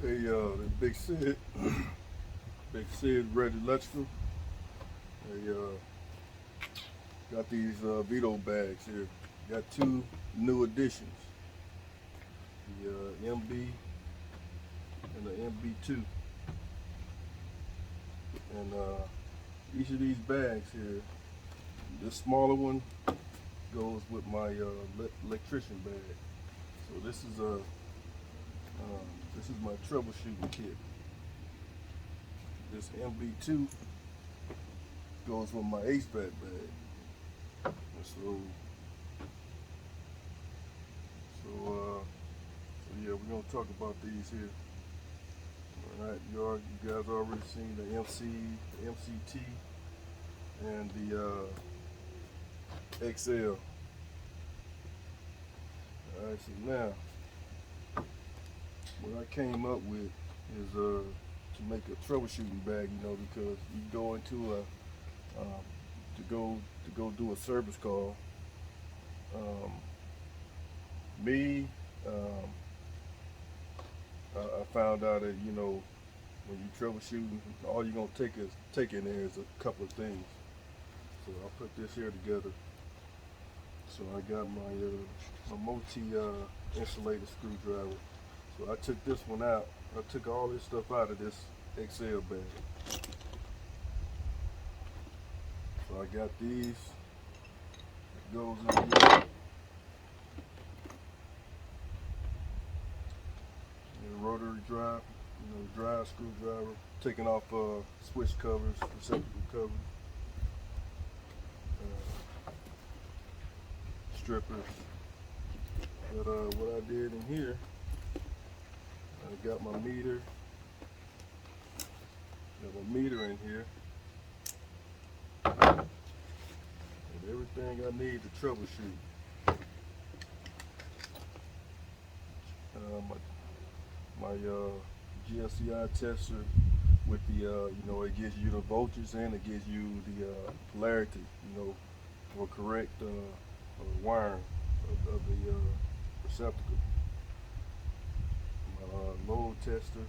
The Big Sid Red Electrical. They got these VETO bags here. Got two new additions. The MB and the MB2. And each of these bags here, this smaller one goes with my electrician bag. So this is my troubleshooting kit. This MB2 goes with my HVAC bag. And so yeah, we're gonna talk about these here. All right, you guys already seen the the MCT, and the XL. All right, so now what I came up with is to make a troubleshooting bag, because you go into to go do a service call. I found out that when you troubleshooting, all you're gonna take in there is a couple of things. So I'll put this here together. So I got my multi insulated screwdriver. So I took this one out. I took all this stuff out of this XL bag. So I got these. It goes in here. And rotary drive, drive screwdriver. Taking off switch covers, receptacle covers, strippers. But what I did in here, I got my meter. Got my meter in here. And everything I need to troubleshoot. My GSCI tester with the it gives you the voltage and it gives you the polarity, for correct wiring of the receptacle. My load tester.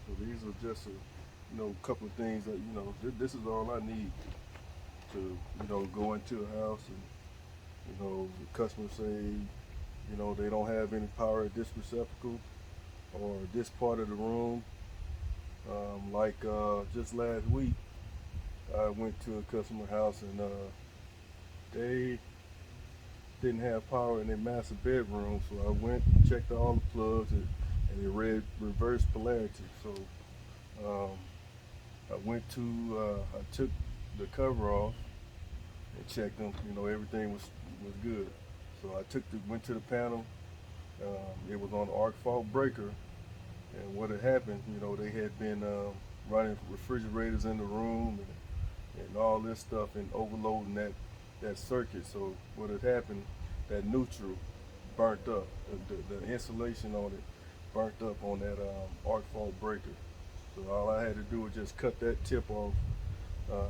So these are just a couple of things that this is all I need to go into a house and the customer say they don't have any power at this receptacle or this part of the room. Like just last week, I went to a customer house and they didn't have power in their master bedroom, so I went and checked all the plugs and it read reverse polarity. So I took the cover off and checked them. Everything was good. So I went to the panel. It was on the arc fault breaker, and what had happened, they had been running refrigerators in the room and all this stuff and overloading that circuit. So what had happened, that neutral burnt up. The insulation on it burnt up on that arc fault breaker. So all I had to do was just cut that tip off,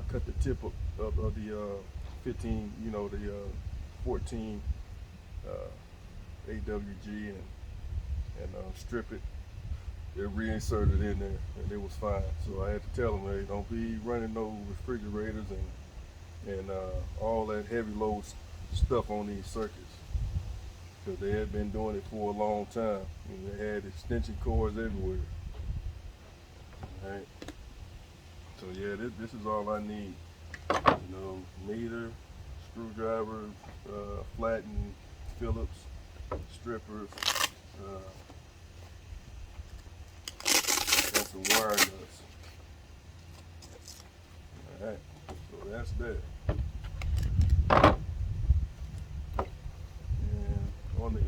cut the tip of the 15, the 14 AWG and strip it. It reinserted in there and it was fine. So I had to tell them, hey, don't be running no refrigerators and all that heavy load stuff on these circuits, because they had been doing it for a long time and they had extension cords everywhere. Alright, so yeah, this is all I need. Meter, screwdriver, flattened Phillips, strippers, and some wire nuts. Alright, so that's that. And on the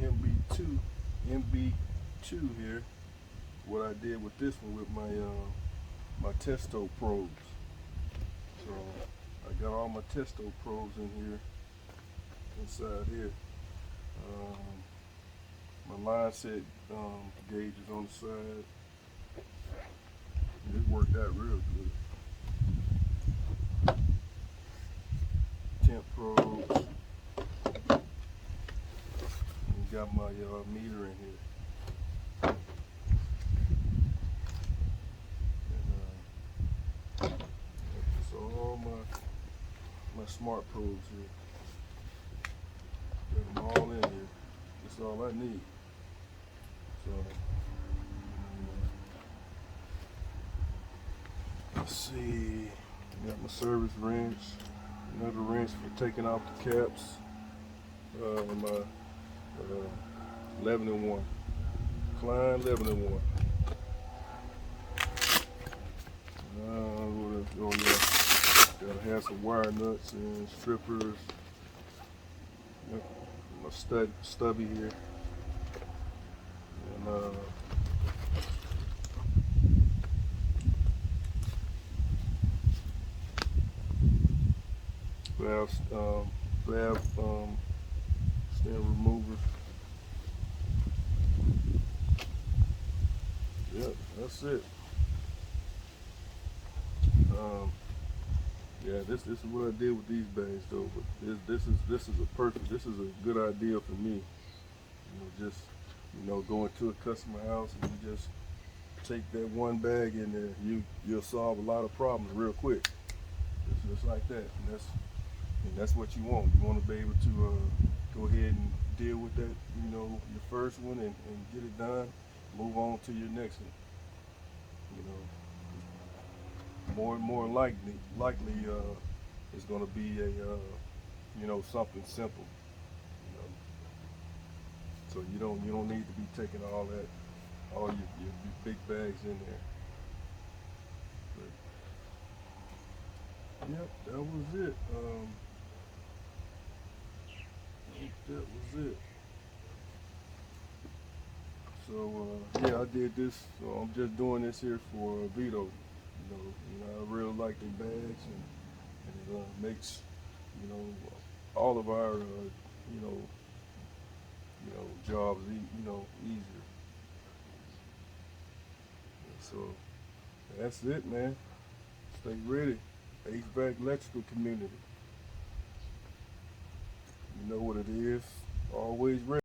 MB2 here, what I did with this one with my testo probes. So I got all my testo probes in here, inside here. My line set gauge is on the side. It worked out real good. Temp probes. And got my meter in here. my smart probes here. Got them all in here. That's all I need. So let's see. Got my service wrench. Another wrench for taking off the caps. My 11 and 1. Klein 11 and 1. Oh yeah. Gotta have some wire nuts and strippers. Yep. My stubby here. And valve stand remover. Yep, that's it. Yeah, this is what I did with these bags though. But this is a good idea for me. Just going to a customer house and you just take that one bag in there. You'll solve a lot of problems real quick. It's just like that, and that's what you want. You want to be able to go ahead and deal with that, your first one and get it done. Move on to your next one. More and more likely it's going to be a something simple. So you don't need to be taking all your big bags in there. But, yep, that was it. That was it. So yeah, I did this. So I'm just doing this here for VETO. I really like the bags, and it makes all of our jobs easier. So that's it, man. Stay ready. HVAC electrical community. You know what it is. Always ready.